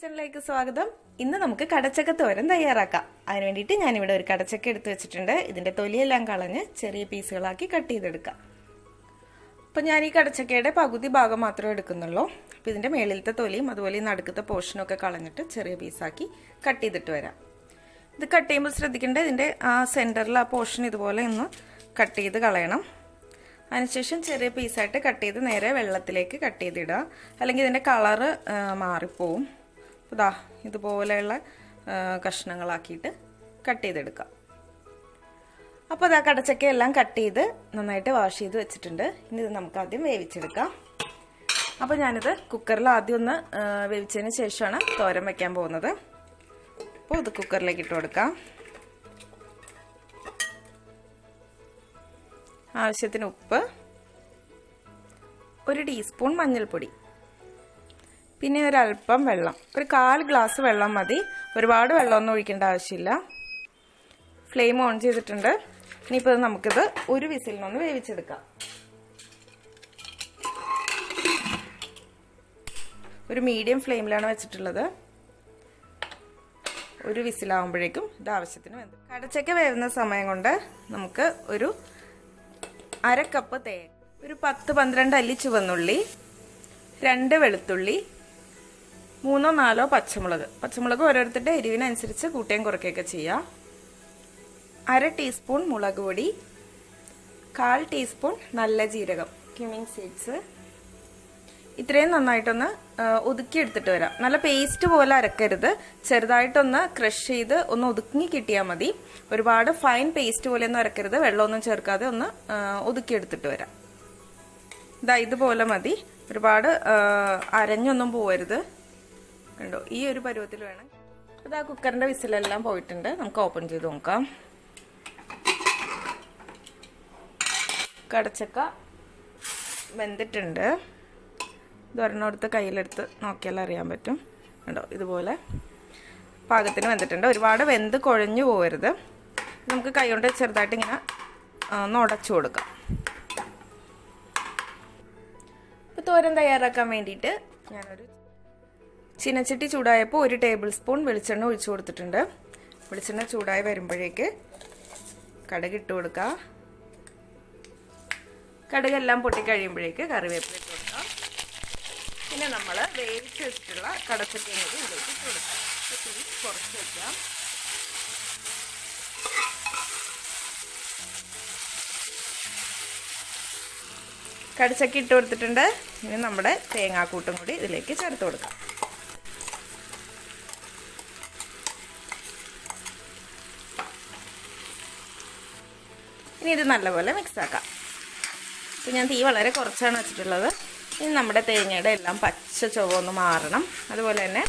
കിച്ചണിലേക്ക് സ്വാഗതം. ഇന്ന് നമുക്ക് കടച്ചക്ക തോരൻ തയ്യാറാക്കാം. അതിനു വേണ്ടിയിട്ട് ഞാനിവിടെ ഒരു കടച്ചക്ക എടുത്ത് വെച്ചിട്ടുണ്ട്. ഇതിന്റെ തൊലിയെല്ലാം കളഞ്ഞ് ചെറിയ പീസുകളാക്കി കട്ട് ചെയ്തെടുക്കാം. അപ്പം ഞാൻ ഈ കടച്ചക്കയുടെ പകുതി ഭാഗം മാത്രമേ എടുക്കുന്നുള്ളൂ. അപ്പം ഇതിന്റെ മേളിലത്തെ തൊലിയും അതുപോലെ ഈ നടുക്കത്തെ പോർഷനൊക്കെ കളഞ്ഞിട്ട് ചെറിയ പീസാക്കി കട്ട് ചെയ്തിട്ട് വരാം. ഇത് കട്ട് ചെയ്യുമ്പോൾ ശ്രദ്ധിക്കേണ്ടത് ഇതിന്റെ ആ സെന്ററിൽ ആ പോർഷൻ ഇതുപോലെ ഒന്ന് കട്ട് ചെയ്ത് കളയണം. അതിനുശേഷം ചെറിയ പീസായിട്ട് കട്ട് ചെയ്ത് നേരെ വെള്ളത്തിലേക്ക് കട്ട് ചെയ്തിടുക, അല്ലെങ്കിൽ ഇതിൻ്റെ കളറ് മാറിപ്പോവും. ഇതാ ഇതുപോലെയുള്ള കഷ്ണങ്ങളാക്കിയിട്ട് കട്ട് ചെയ്തെടുക്കാം. അപ്പോൾ ഇതാ കടച്ചക്കയെല്ലാം കട്ട് ചെയ്ത് നന്നായിട്ട് വാഷ് ചെയ്ത് വെച്ചിട്ടുണ്ട്. ഇനി ഇത് നമുക്ക് ആദ്യം വേവിച്ചെടുക്കാം. അപ്പോൾ ഞാനിത് കുക്കറിൽ ആദ്യം ഒന്ന് വേവിച്ചതിന് ശേഷമാണ് തോരൻ വയ്ക്കാൻ പോകുന്നത്. അപ്പോൾ ഇത് കുക്കറിലേക്ക് ഇട്ട് കൊടുക്കാം. ആവശ്യത്തിന് ഉപ്പ്, 1 ടീസ്പൂൺ മഞ്ഞൾപ്പൊടി, പിന്നെ ഒരല്പം വെള്ളം, ഒരു 1/4 ഗ്ലാസ് വെള്ളം മതി. ഒരുപാട് വെള്ളമൊന്നും ഒഴിക്കേണ്ട ആവശ്യമില്ല. ഫ്ലെയിം ഓൺ ചെയ്തിട്ടുണ്ട്. ഇനിയിപ്പോൾ നമുക്കിത് ഒരു വിസിലിനൊന്ന് വേവിച്ചെടുക്കാം. ഒരു മീഡിയം ഫ്ലെയിമിലാണ് വെച്ചിട്ടുള്ളത്. ഒരു വിസിലാവുമ്പോഴേക്കും ഇത് ആവശ്യത്തിന് വെന്ത്. കടച്ചക്ക വേവുന്ന സമയം കൊണ്ട് നമുക്ക് ഒരു 1/2 കപ്പ് തേങ്ങ, ഒരു 10-12 അല്ലി ചുവന്നുള്ളി, 2 വെളുത്തുള്ളി, 3-4 പച്ചമുളക് ഓരോരുത്തരുടെ എരിവിനനുസരിച്ച് കൂട്ടുകയും കുറയ്ക്കുകയൊക്കെ ചെയ്യാം. 1/2 ടീസ്പൂൺ മുളക് പൊടി, 1/4 ടീസ്പൂൺ നല്ല ജീരകം, ക്യുമിൻ സീഡ്സ്. ഇത്രയും നന്നായിട്ടൊന്ന് ഒതുക്കിയെടുത്തിട്ട് വരാം. നല്ല പേസ്റ്റ് പോലെ അരക്കരുത്, ചെറുതായിട്ടൊന്ന് ക്രഷ് ചെയ്ത് ഒന്ന് ഒതുങ്ങി കിട്ടിയാൽ മതി. ഒരുപാട് ഫൈൻ പേസ്റ്റ് പോലെ ഒന്നും അരക്കരുത്, വെള്ളമൊന്നും ചേർക്കാതെ ഒന്ന് ഒതുക്കിയെടുത്തിട്ട് വരാം. ഇതാ ഇതുപോലെ മതി, ഒരുപാട് അരഞ്ഞൊന്നും പോവരുത്. കണ്ടോ, ഈ ഒരു പരുവത്തിൽ വേണം. ഇതാ കുക്കറിന്റെ വിസിലെല്ലാം പോയിട്ടുണ്ട്. നമുക്ക് ഓപ്പൺ ചെയ്ത് നോക്കാം. കടച്ചക്ക വെന്തിട്ടുണ്ട്. ഇതൊരെണ്ണമെടുത്ത് കയ്യിലെടുത്ത് നോക്കിയാൽ അറിയാൻ പറ്റും. കണ്ടോ, ഇതുപോലെ പാകത്തിന് വെന്തിട്ടുണ്ട്. ഒരുപാട് വെന്ത് കുഴഞ്ഞു പോകരുത്. നമുക്ക് കൈ കൊണ്ട് ചെറുതായിട്ട് ഇങ്ങനെ ഒന്ന് ഉടച്ചു കൊടുക്കാം. ഇപ്പോൾ തോരൻ തയ്യാറാക്കാൻ വേണ്ടിയിട്ട് ഞാനൊരു ചീനച്ചട്ടി ചൂടായപ്പോൾ 1 ടേബിൾ സ്പൂൺ വെളിച്ചെണ്ണ ഒഴിച്ചു കൊടുത്തിട്ടുണ്ട്. വെളിച്ചെണ്ണ ചൂടായി വരുമ്പോഴേക്ക് കടുക് ഇട്ട് കൊടുക്കുക. കടുകെല്ലാം പൊട്ടിക്കഴിയുമ്പോഴേക്ക് കറിവേപ്പില ഇട്ട് കൊടുക്കാം. പിന്നെ നമ്മൾ വേവിച്ച് വെച്ചിട്ടുള്ള കടച്ചക്കയും കൂടി ഇതിലേക്ക് ഇട്ട് കൊടുക്കാം. തീ കുറച്ച് വയ്ക്കാം. കടച്ചക്ക ഇട്ട് കൊടുത്തിട്ടുണ്ട്. ഇനി നമ്മുടെ തേങ്ങാക്കൂട്ടും കൂടി ഇതിലേക്ക് ചേർത്ത് കൊടുക്കാം. ഇനി ഇത് നല്ലപോലെ മിക്സ് ആക്കാം. ഇപ്പം ഞാൻ തീ വളരെ കുറച്ചാണ് വെച്ചിട്ടുള്ളത്. ഇനി നമ്മുടെ തേങ്ങയുടെ എല്ലാം പച്ച ചുവ ഒന്ന് മാറണം. അതുപോലെ തന്നെ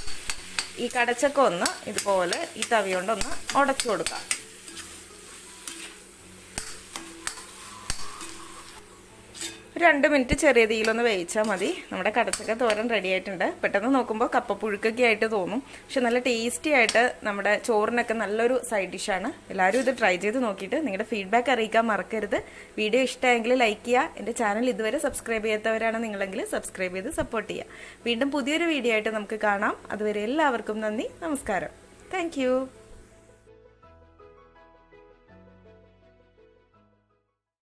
ഈ കടച്ചക്ക ഒന്ന് ഇതുപോലെ ഈ തവി കൊണ്ടൊന്ന് ഉടച്ചു കൊടുക്കാം. ഒരു 2 മിനിറ്റ് ചെറിയ തീയിലൊന്ന് വേവിച്ചാൽ മതി. നമ്മുടെ കടച്ചക്ക തോരൻ റെഡി ആയിട്ടുണ്ട്. പെട്ടെന്ന് നോക്കുമ്പോൾ കപ്പപ്പുഴുക്കൊക്കെ ആയിട്ട് തോന്നും, പക്ഷെ നല്ല ടേസ്റ്റി ആയിട്ട് നമ്മുടെ ചോറിനൊക്കെ നല്ലൊരു സൈഡ് ഡിഷാണ്. എല്ലാവരും ഇത് ട്രൈ ചെയ്ത് നോക്കിയിട്ട് നിങ്ങളുടെ ഫീഡ്ബാക്ക് അറിയിക്കാൻ മറക്കരുത്. വീഡിയോ ഇഷ്ടമായെങ്കിൽ ലൈക്ക് ചെയ്യുക. എൻ്റെ ചാനൽ ഇതുവരെ സബ്സ്ക്രൈബ് ചെയ്യാത്തവരാണ് നിങ്ങളെങ്കിൽ സബ്സ്ക്രൈബ് ചെയ്ത് സപ്പോർട്ട് ചെയ്യുക. വീണ്ടും പുതിയൊരു വീഡിയോ ആയിട്ട് നമുക്ക് കാണാം. അതുവരെ എല്ലാവർക്കും നന്ദി, നമസ്കാരം. താങ്ക്